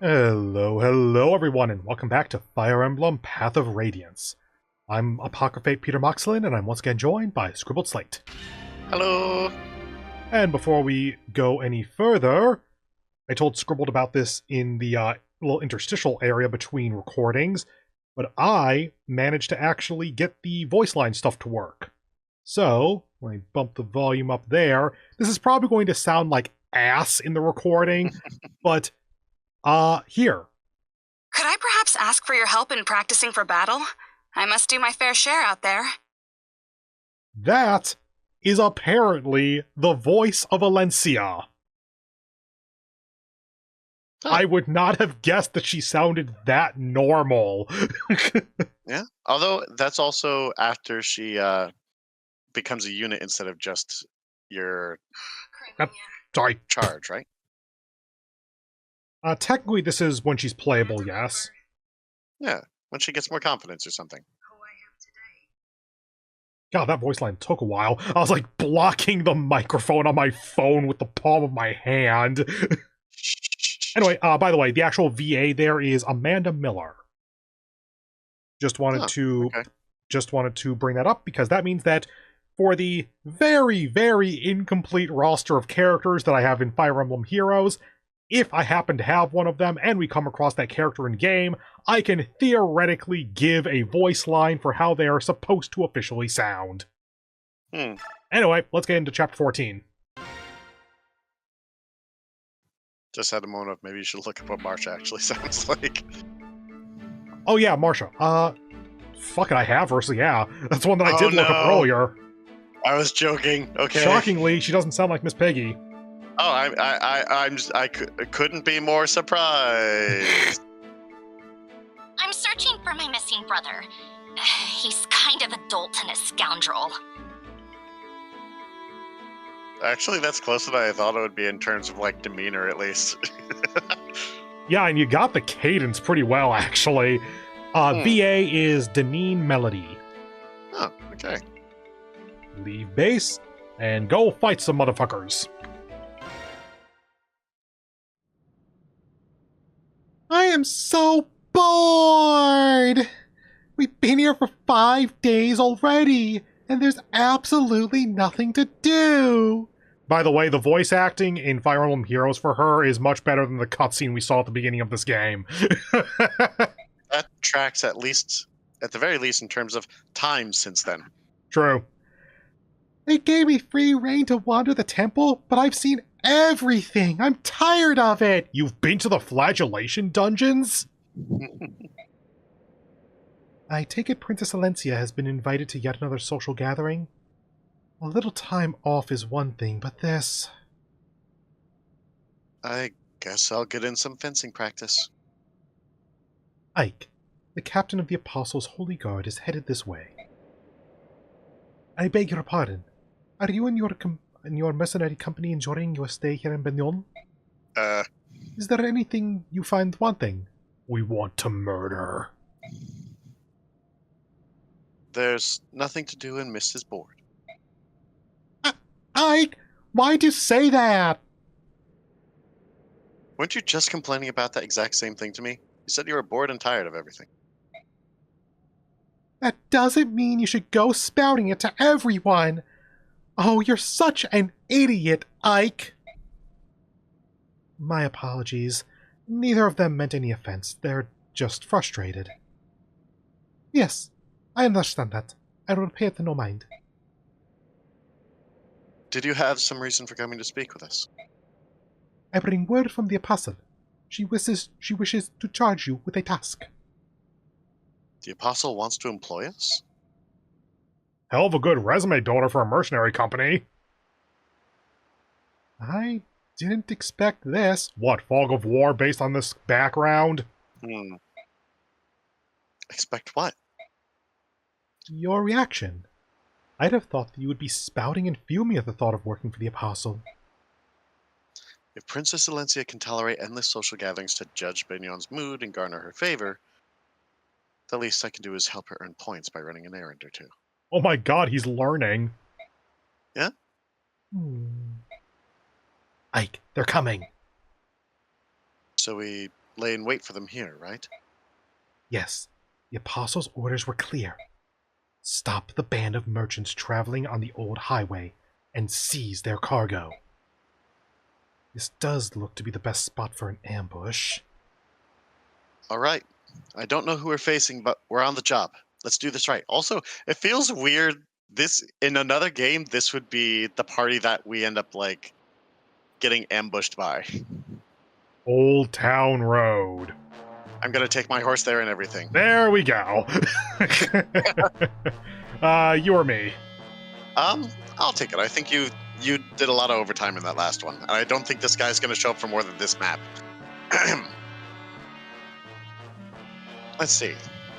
Hello everyone, and welcome back to Fire Emblem Path of Radiance. I'm Apocryphate Peter Moxilin, and I'm once again joined by Scribbled Slate. Hello! And before we go any further, I told Scribbled about this in the little interstitial area between recordings, but I managed to actually get the voice line stuff to work. So, when I bump the volume up there, this is probably going to sound like ass in the recording, but here. Could I perhaps ask for your help in practicing for battle? I must do my fair share out there. That is apparently the voice of Valencia. Huh. I would not have guessed that she sounded that normal. Yeah, although that's also after she becomes a unit instead of just your Sorry. charge, right? Technically, this is when she's playable, yes. Yeah, when she gets more confidence or something. God, that voice line took a while. I was like blocking the microphone on my phone with the palm of my hand. Anyway, by the way, the actual VA there is Amanda Miller. Just wanted to bring that up because that means that for the very, very incomplete roster of characters that I have in Fire Emblem Heroes, if I happen to have one of them and we come across that character in game, I can theoretically give a voice line for how they are supposed to officially sound. Anyway, let's get into Chapter 14. Just had a moment of maybe you should look up what Marsha actually sounds like. Oh yeah, Marsha. Fuck it, I have her, so yeah. That's one that I did look up earlier. I was joking, okay. Shockingly, she doesn't sound like Miss Peggy. Oh, I couldn't be more surprised. I'm searching for my missing brother. He's kind of a dolt and a scoundrel. Actually, that's closer than I thought it would be in terms of, like, demeanor, at least. Yeah, and you got the cadence pretty well, actually. VA is Deneen Melody. Oh, okay. Leave base, and go fight some motherfuckers. I am so bored! We've been here for 5 days already, and there's absolutely nothing to do! By the way, the voice acting in Fire Emblem Heroes for her is much better than the cutscene we saw at the beginning of this game. That tracks at the very least, in terms of time since then. True. They gave me free reign to wander the temple, but I've seen everything. I'm tired of it. You've been to the flagellation dungeons? I take it Princess Alencia has been invited to yet another social gathering? A little time off is one thing, but this... I guess I'll get in some fencing practice. Ike, the captain of the Apostles' Holy Guard, is headed this way. I beg your pardon. Are you and your mercenary company enjoying your stay here in Benyon? Is there anything you find wanting? We want to murder. There's nothing to do and Miss is bored. Ike, why'd you say that? Weren't you just complaining about that exact same thing to me? You said you were bored and tired of everything. That doesn't mean you should go spouting it to everyone. Oh, you're such an idiot, Ike. My apologies. Neither of them meant any offense. They're just frustrated. Yes, I understand that. I will pay it no mind. Did you have some reason for coming to speak with us? I bring word from the Apostle. She wishes to charge you with a task. The Apostle wants to employ us? Hell of a good resume builder for a mercenary company. I didn't expect this. What, fog of war based on this background? Expect what? Your reaction. I'd have thought that you would be spouting and fuming at the thought of working for the Apostle. If Princess Alencia can tolerate endless social gatherings to judge Bignon's mood and garner her favor, the least I can do is help her earn points by running an errand or two. Oh my god, he's learning. Yeah? Ike, they're coming. So we lay in wait for them here, right? Yes, the Apostles' orders were clear. Stop the band of merchants traveling on the old highway and seize their cargo. This does look to be the best spot for an ambush. All right. I don't know who we're facing, but we're on the job. Let's do this right. Also, it feels weird. This in another game, this would be the party that we end up like getting ambushed by. Old Town Road. I'm gonna take my horse there and everything. There we go. You or me? I'll take it. I think you did a lot of overtime in that last one. And I don't think this guy's gonna show up for more than this map. Let's see.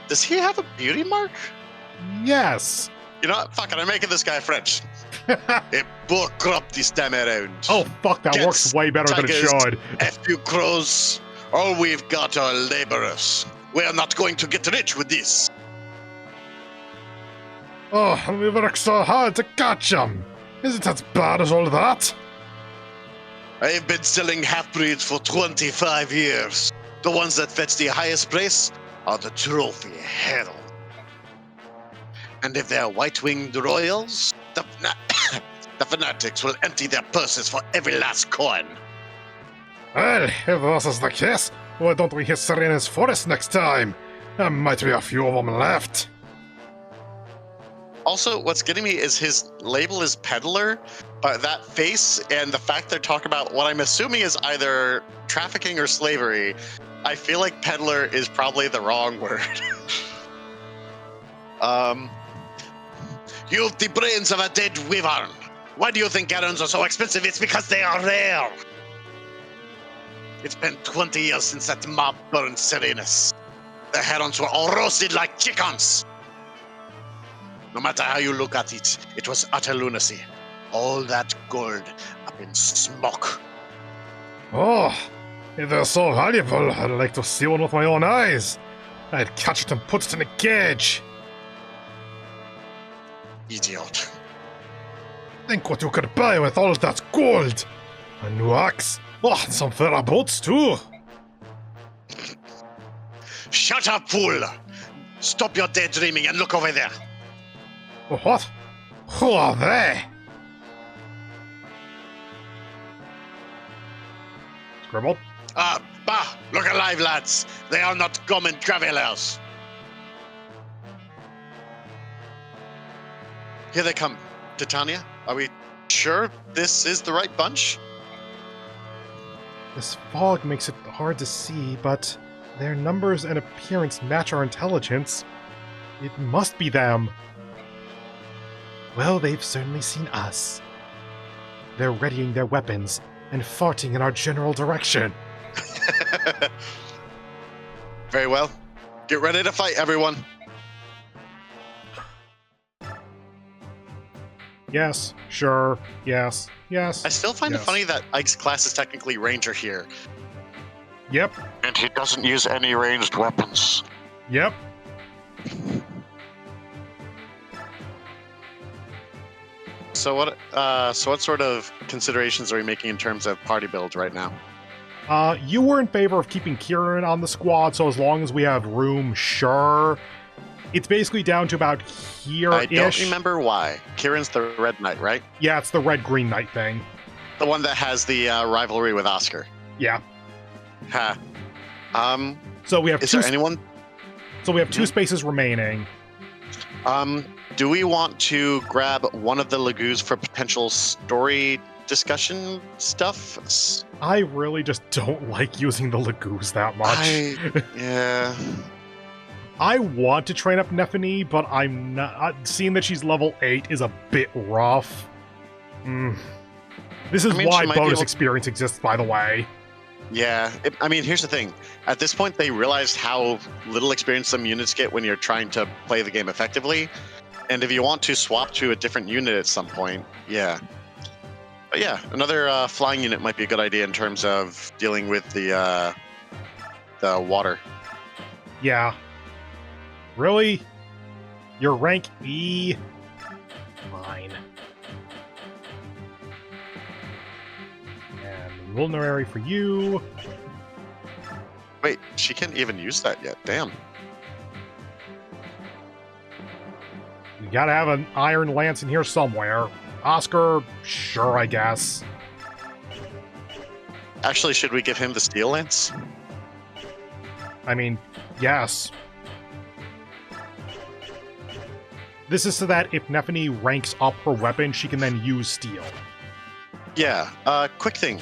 Does he have a beauty mark? Yes. You know what? Fuck it, I'm making this guy French. A book corrupt this time around. Oh, fuck, that Jets, works way better than it tigers, should. F you crows. All we've got are laborers. We're not going to get rich with this. Oh, we work so hard to catch them. Is it as bad as all that? I've been selling half-breeds for 25 years. The ones that fetch the highest price are the trophy herald. And if they're white-winged royals, the fanatics will empty their purses for every last coin. Well, if this is the case, why don't we hit Serena's forest next time? There might be a few of them left. Also, what's getting me is his label is Peddler, but that face and the fact they're talking about what I'm assuming is either trafficking or slavery, I feel like Peddler is probably the wrong word. You've the brains of a dead wyvern. Why do you think gallons are so expensive? It's because they are rare. It's been 20 years since that mob burned Serenus. The herons were all roasted like chickens. No matter how you look at it, it was utter lunacy. All that gold up in smoke. Oh, if they're so valuable, I'd like to see one with my own eyes. I'd catch it and put it in a cage. Idiot. Think what you could buy with all that gold. A new axe. Oh, and some fairer boats too. Shut up, fool! Stop your daydreaming and look over there. What? Who are they? Scribble? Bah! Look alive, lads! They are not common travelers! Here they come. Titania, are we sure this is the right bunch? This fog makes it hard to see, but their numbers and appearance match our intelligence. It must be them. Well, they've certainly seen us. They're readying their weapons and farting in our general direction. Very well. Get ready to fight, everyone. Yes, sure, yes, yes. I still find it yes. funny that Ike's class is technically Ranger here. Yep, And he doesn't use any ranged weapons. yep. So what sort of considerations are we making in terms of party build right now? You were in favor of keeping Kieran on the squad, so as long as we have room, sure. It's basically down to about here-ish. I don't remember why. Kieran's the Red Knight, right? Yeah, it's the red-green knight thing. The one that has the rivalry with Oscar. Yeah. Ha. So we have Is there anyone? So we have two spaces remaining. Do we want to grab one of the Lagoos for potential story discussion stuff? I really just don't like using the Lagoos that much. Yeah. I want to train up Nephany, but I'm not. Seeing that she's level 8 is a bit rough. This is why bonus experience exists, by the way. Yeah. Here's the thing. At this point, they realized how little experience some units get when you're trying to play the game effectively. And if you want to swap to a different unit at some point, yeah. But yeah, another flying unit might be a good idea in terms of dealing with the water. Yeah. Really? You're rank E? Fine. And vulnerary for you. Wait, she can't even use that yet. Damn. You gotta have an iron lance in here somewhere. Oscar, sure, I guess. Actually, should we give him the steel lance? I mean, yes. This is so that if Nephany ranks up her weapon, she can then use steel. Yeah. Quick thing.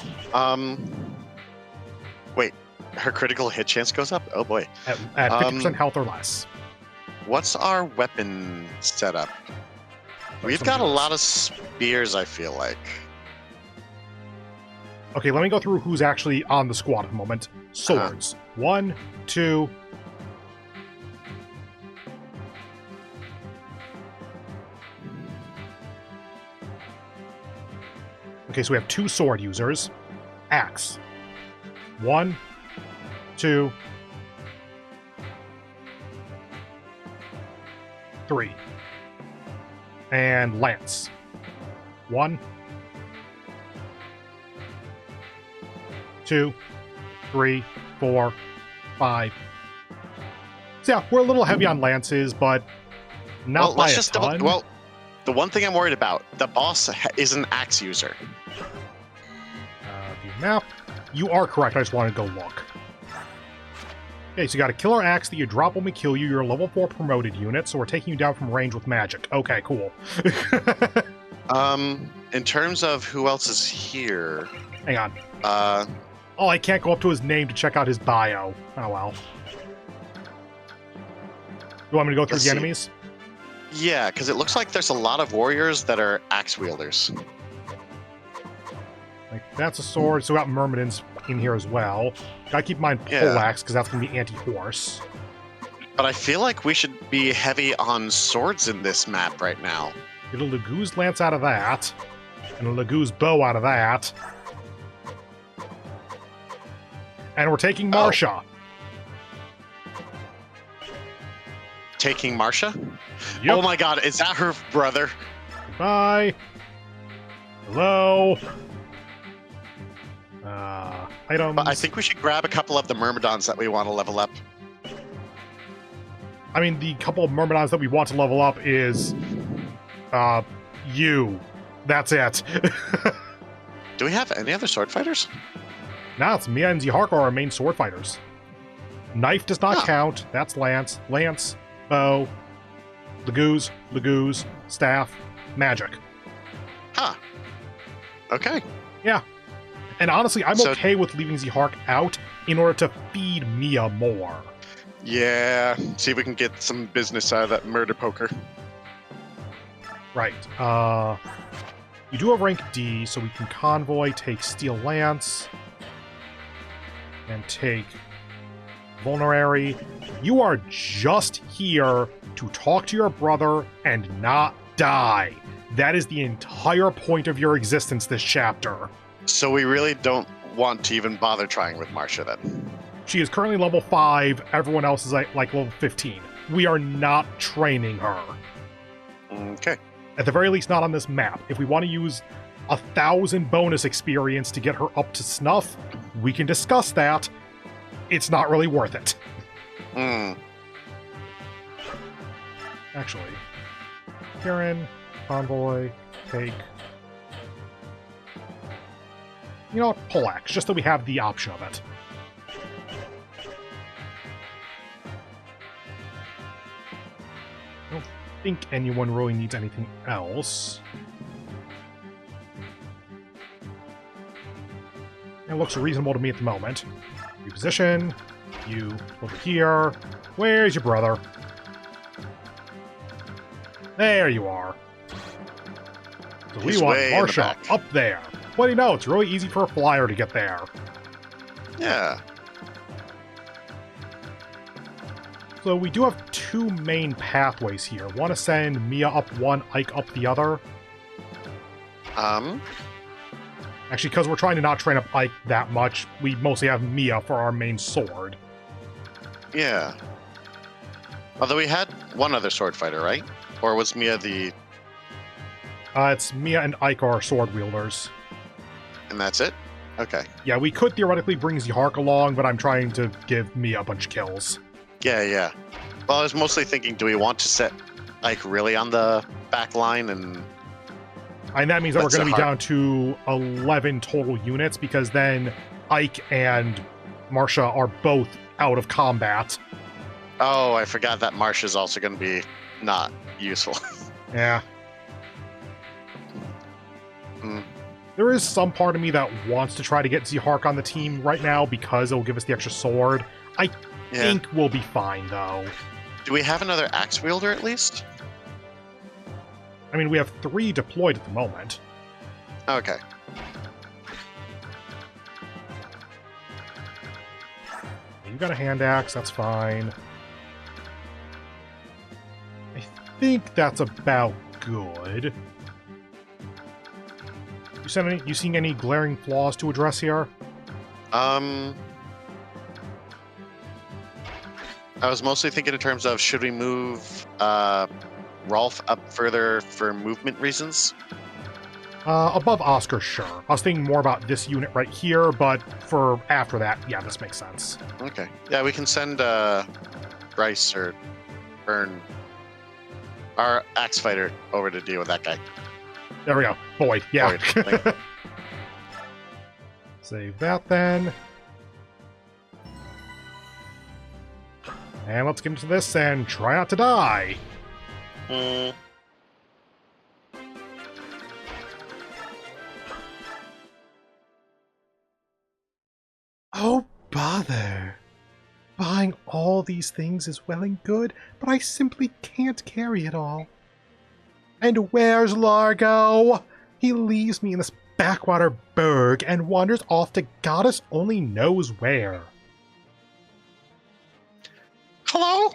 Wait. Her critical hit chance goes up? Oh boy. At 50% health or less. What's our weapon setup? We've got a lot of spears, I feel like. Okay, let me go through who's actually on the squad at the moment. Swords. 1, 2... Okay, so we have 2 sword users. Axe. 1, 2, 3. And lance. 1, 2, 3, 4, 5. So yeah, we're a little heavy on lances, but not by a ton. Well, the one thing I'm worried about, the boss is an axe user. View map. You are correct, I just wanted to go look. Okay, so you got a killer axe that you drop when we kill you. You're a level 4 promoted unit, so we're taking you down from range with magic. Okay, cool. In terms of who else is here... Hang on. Oh, I can't go up to his name to check out his bio. Oh, well. You want me to go through the enemies? Yeah, because it looks like there's a lot of warriors that are axe wielders. Like, that's a sword, so we got Myrmidons in here as well. Gotta keep in mind poleaxe, because that's gonna be anti-horse. But I feel like we should be heavy on swords in this map right now. Get a Laguz lance out of that, and a Laguz bow out of that. And we're taking Marsha. Taking Marsha? Yep. Oh my god, is that her brother? Bye. Hello. Items. But I think we should grab a couple of the Myrmidons that we want to level up. I mean, the couple of Myrmidons that we want to level up is... you. That's it. Do we have any other sword fighters? Nah, it's Mia and Zihark are our main sword fighters. Knife does not count. That's Lance. Lance, bow, Laguz, staff, magic. Huh. Okay. Yeah. And honestly, I'm okay with leaving Zihark out in order to feed Mia more. Yeah. See if we can get some business out of that murder poker. Right. You do have rank D, so we can convoy, take Steel Lance, and take Vulnerary. You are just here to talk to your brother and not die. That is the entire point of your existence this chapter. So we really don't want to even bother trying with Marsha then. She is currently level 5. Everyone else is like level 15. We are not training her. Okay. At the very least, not on this map. If we want to use 1,000 bonus experience to get her up to snuff, we can discuss that. It's not really worth it. Actually, Karen, Convoy, take... You know what? Poleaxe, just so we have the option of it. I don't think anyone really needs anything else. It looks reasonable to me at the moment. Reposition. You over here. Where's your brother? There you are. So we want Marsha up there. What do you know? It's really easy for a flyer to get there. Yeah. So we do have 2 main pathways here. Want to send Mia up one, Ike up the other? Actually, because we're trying to not train up Ike that much, we mostly have Mia for our main sword. Yeah. Although we had one other sword fighter, right? Or was Mia the... It's Mia and Ike are sword wielders. And that's it? Okay. Yeah, we could theoretically bring Zihark along, but I'm trying to give me a bunch of kills. Yeah. Well, I was mostly thinking, do we want to set Ike really on the back line and that means that we're That's going to be a down to 11 total units, because then Ike and Marsha are both out of combat. Oh, I forgot that Marsh is also going to be not useful. Yeah. Mm. There is some part of me that wants to try to get Zihark on the team right now because it'll give us the extra sword. I think we'll be fine, though. Do we have another axe wielder at least? I mean, we have 3 deployed at the moment. Okay. You got a hand axe, that's fine. I think that's about good. You seeing any glaring flaws to address here? I was mostly thinking in terms of, should we move Rolf up further for movement reasons? Above Oscar, sure. I was thinking more about this unit right here, but for after that, yeah, this makes sense. Okay. Yeah, we can send Bryce or Ern, our axe fighter, over to deal with that guy. There we go. Boyd, yeah. Boyd. Save that then. And let's get into this and try not to die. Mm. Oh, bother. Buying all these things is well and good, but I simply can't carry it all. And where's Largo? He leaves me in this backwater burg and wanders off to goddess only knows where. Hello?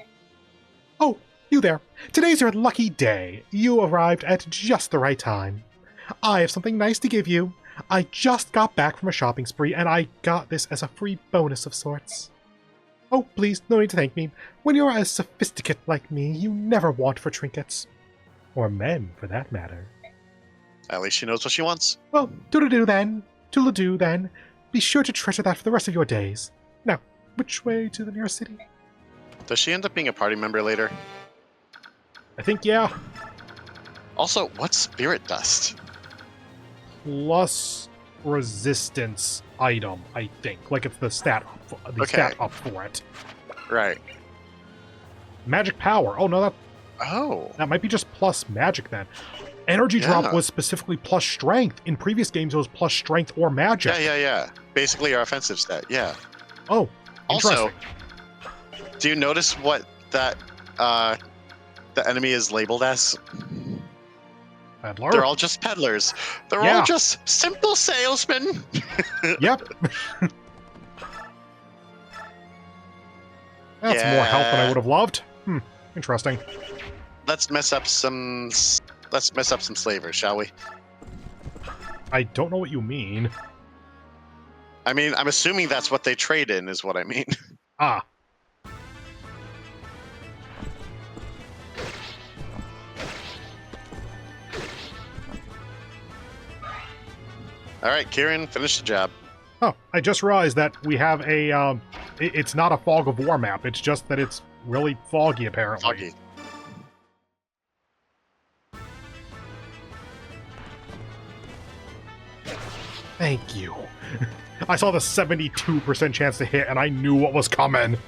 Oh, you there. Today's your lucky day. You arrived at just the right time. I have something nice to give you. I just got back from a shopping spree, and I got this as a free bonus of sorts. Oh, please, no need to thank me. When you're as sophisticate like me, you never want for trinkets. Or men, for that matter. At least she knows what she wants. Well, doodle-doo then. Toodle-doo then. Be sure to treasure that for the rest of your days. Now, which way to the nearest city? Does she end up being a party member later? I think, yeah. Also, what's spirit dust? Plus resistance item, I think. Like it's the stat up for it. Right. Magic power. Oh, no, that might be just plus magic then. Energy drop was specifically plus strength. In previous games, it was plus strength or magic. Yeah. Basically our offensive stat, yeah. Oh, Also, interesting. do you notice what that the enemy is labeled as? Peddler? They're all just peddlers. They're all just simple salesmen. Yep. That's more help than I would have loved. Interesting. Let's mess up some slavers, shall we? I don't know what you mean. I mean, I'm assuming that's what they trade in, is what I mean. Ah. All right, Kieran, finish the job. Oh, I just realized that we have a, it's not a Fog of War map, it's just that it's really foggy, apparently. Foggy. Thank you. I saw the 72% chance to hit, and I knew what was coming.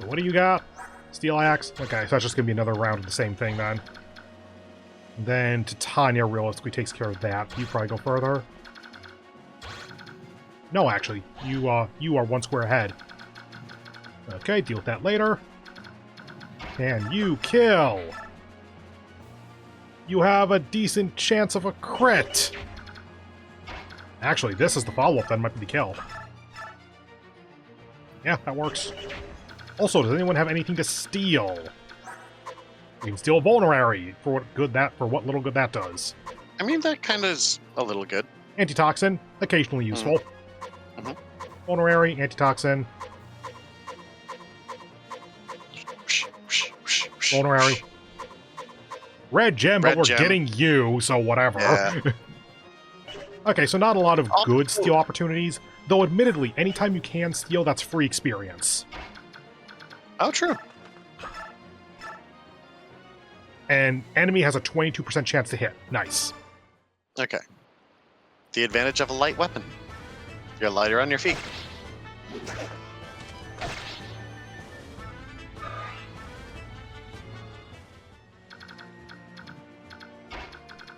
What do you got? Steel axe? Okay, so that's just going to be another round of the same thing, then. Then Titania realistically takes care of that. You probably go further. No, actually. You are one square ahead. Okay, deal with that later. And you kill! You have a decent chance of a crit! Actually, this is the follow-up, that might be the kill. Yeah, that works. Also, does anyone have anything to steal? You can steal a vulnerary for what little good that does. I mean, that kind of is a little good. Antitoxin, occasionally useful. Vulnerary, antitoxin. Vulnerary. Red gem, but Red we're gem. getting you, so whatever. Yeah. Okay, so not a lot of good steal opportunities, though admittedly, anytime you can steal, that's free experience. Oh, true. And enemy has a 22% chance to hit. Nice. Okay. The advantage of a light weapon. You're lighter on your feet.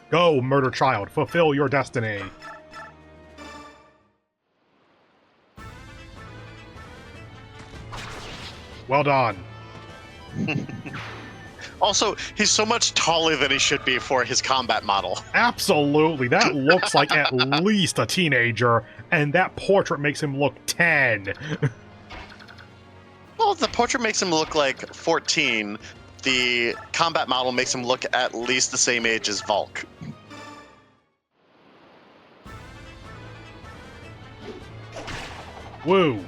Go, murder child, fulfill your destiny. Well done. Also, he's so much taller than he should be for his combat model. Absolutely, that looks like at least a teenager, and that portrait makes him look 10. Well, the portrait makes him look like 14. The combat model makes him look at least the same age as Volk. Woo.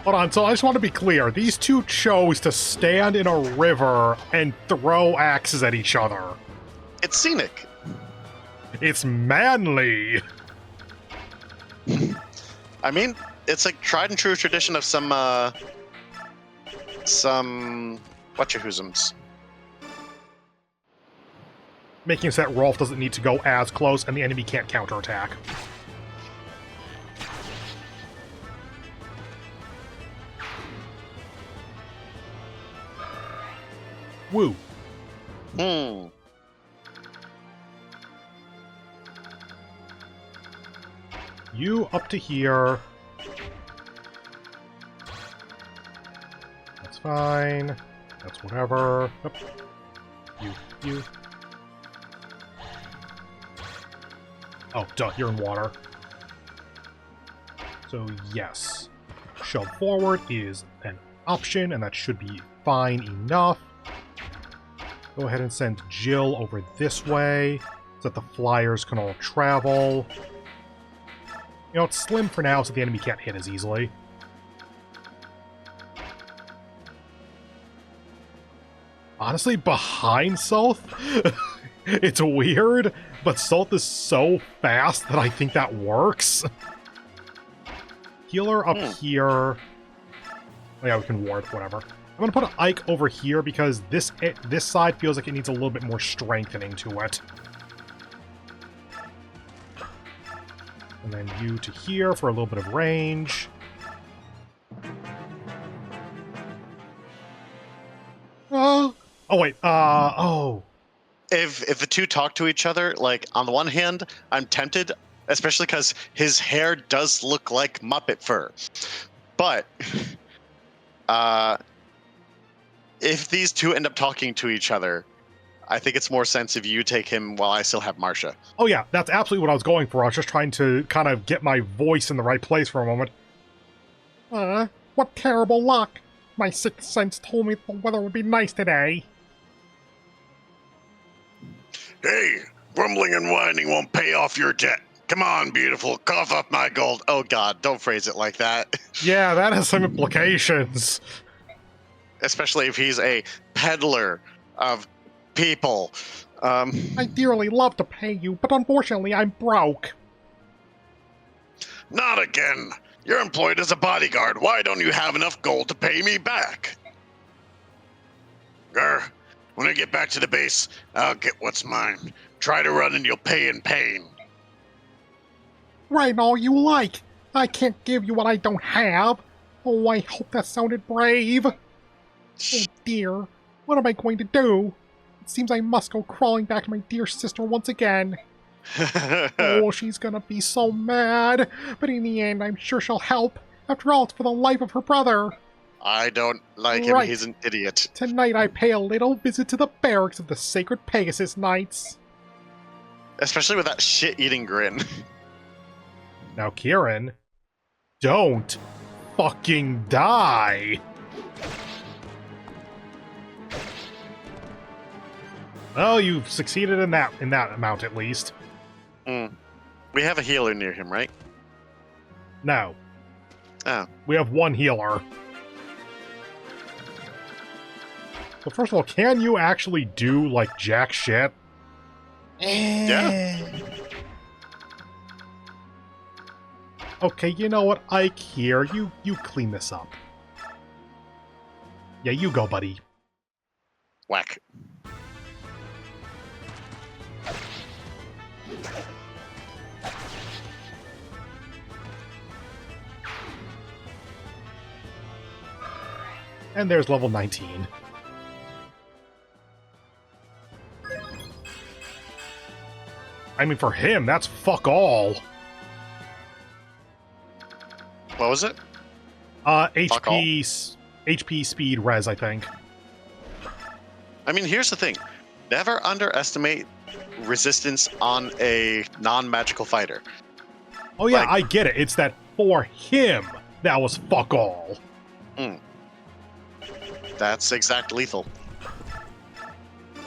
Hold on, so I just want to be clear. These two chose to stand in a river and throw axes at each other. It's scenic. It's manly. I mean, it's a tried and true tradition of some whatchahoosums. Making it so that Rolf doesn't need to go as close and the enemy can't counterattack. Woo. Hmm. You up to here. That's fine. That's whatever. Yep. You. Oh, duh, you're in water. So, yes. Shove forward is an option, and that should be fine enough. Go ahead and send Jill over this way, so that the flyers can all travel. You know, it's slim for now, so the enemy can't hit as easily. Honestly, behind Soth, it's weird, but Soth is so fast that I think that works. Healer up here. Oh yeah, we can ward, whatever. I'm gonna put an Ike over here because this side feels like it needs a little bit more strengthening to it. And then you to here for a little bit of range. Oh wait, oh. If the two talk to each other, like, on the one hand, I'm tempted, especially because his hair does look like Muppet fur. But, if these two end up talking to each other, I think it's more sense if you take him while I still have Marcia. Oh yeah, that's absolutely what I was going for. I was just trying to kind of get my voice in the right place for a moment. What terrible luck. My sixth sense told me the weather would be nice today. Hey, grumbling and whining won't pay off your debt. Come on, beautiful, cough up my gold. Oh god, don't phrase it like that. Yeah, that has some implications. Especially if he's a peddler of people. I dearly love to pay you, but unfortunately I'm broke. Not again. You're employed as a bodyguard. Why don't you have enough gold to pay me back? Grr. When I get back to the base, I'll get what's mine. Try to run and you'll pay in pain. Write all you like. I can't give you what I don't have. Oh, I hope that sounded brave. Oh dear, what am I going to do? It seems I must go crawling back to my dear sister once again. Oh, she's gonna be so mad. But in the end, I'm sure she'll help. After all, it's for the life of her brother. I don't like him. Right. He's an idiot. Tonight I pay a little visit to the barracks of the Sacred Pegasus Knights. Especially with that shit-eating grin. Now, Kieran, don't fucking die. Well, you've succeeded in that amount at least. We have a healer near him, right? No. Oh. We have one healer. So first of all, can you actually do, like, jack shit? Yeah. Okay, you know what? Ike here. You clean this up. Yeah, you go, buddy. Whack. And there's level 19. I mean, for him, that's fuck all. What was it? HP speed res, I think. I mean, here's the thing. Never underestimate resistance on a non-magical fighter. Oh yeah, Like- I get it. It's that for him, that was fuck all. That's exact lethal.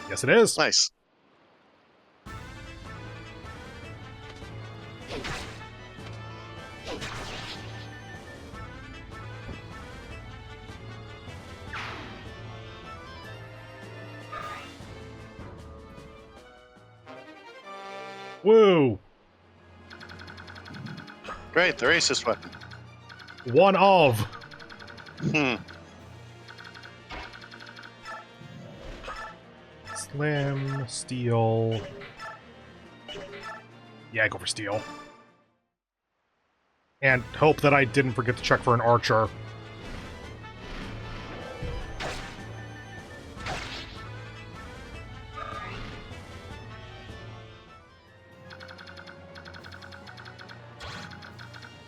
Yes, it is. Nice. Woo! Great, the racist weapon. One of. Slim, steel. Yeah, go for steel. And hope that I didn't forget to check for an archer.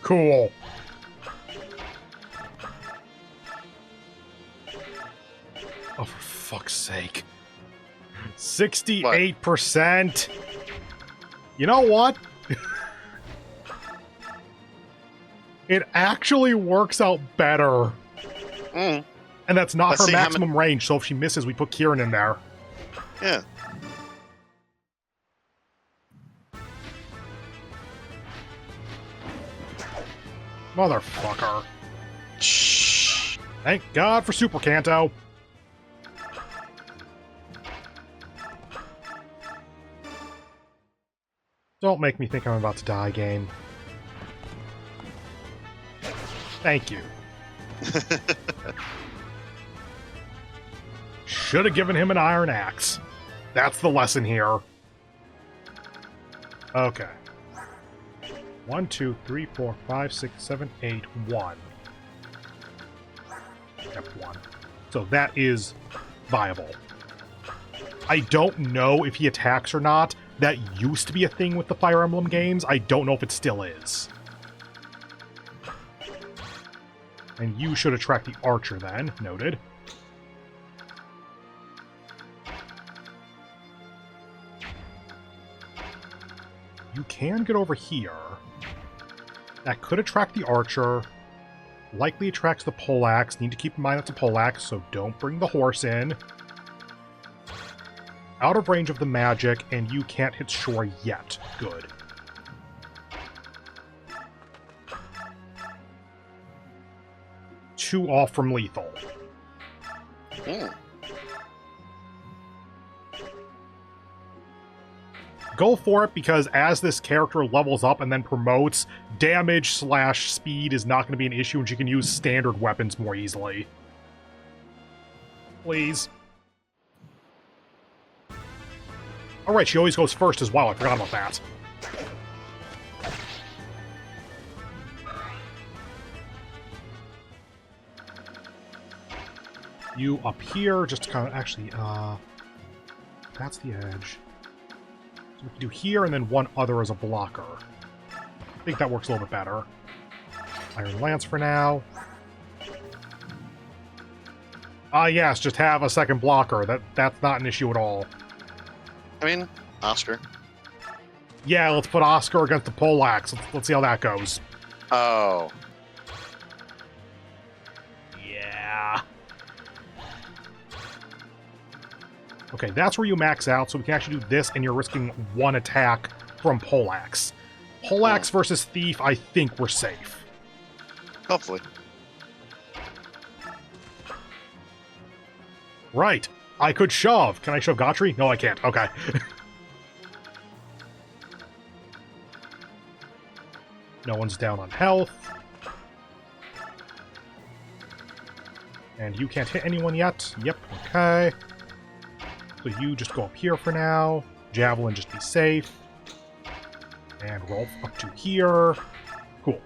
Cool. Oh, for fuck's sake. 68%. You know what? It actually works out better. Mm. And that's not Let's her see how maximum range, so if she misses, we put Kieran in there. Yeah. Motherfucker. Shh. Thank God for Super Kanto. Don't make me think I'm about to die, game. Thank you. Should have given him an iron axe. That's the lesson here. Okay. 1, 2, 3, 4, 5, 6, 7, 8, 1. Yep, 1. So that is viable. I don't know if he attacks or not. That used to be a thing with the Fire Emblem games. I don't know if it still is. And you should attract the archer then. Noted. You can get over here. That could attract the archer. Likely attracts the poleaxe. Need to keep in mind that's a poleaxe, so don't bring the horse in. Out of range of the magic, and you can't hit shore yet. Good. Two off from lethal. Mm. Go for it, because as this character levels up and then promotes, damage / speed is not going to be an issue, and she can use standard weapons more easily. Please. Alright, she always goes first as well. I forgot about that. You up here, just to kind of... Actually, that's the edge. So we can do here, and then one other as a blocker. I think that works a little bit better. Iron Lance for now. Yes, just have a second blocker. That's not an issue at all. I mean, Oscar. Yeah, let's put Oscar against the poleaxe. Let's see how that goes. Oh. Yeah. Okay, that's where you max out, so we can actually do this, and you're risking one attack from poleaxe. Poleaxe versus Thief, I think we're safe. Hopefully. Right. I could shove. Can I shove Gotri? No, I can't. Okay. No one's down on health. And you can't hit anyone yet. Yep, okay. So you just go up here for now. Javelin, just be safe. And Rolf up to here. Cool.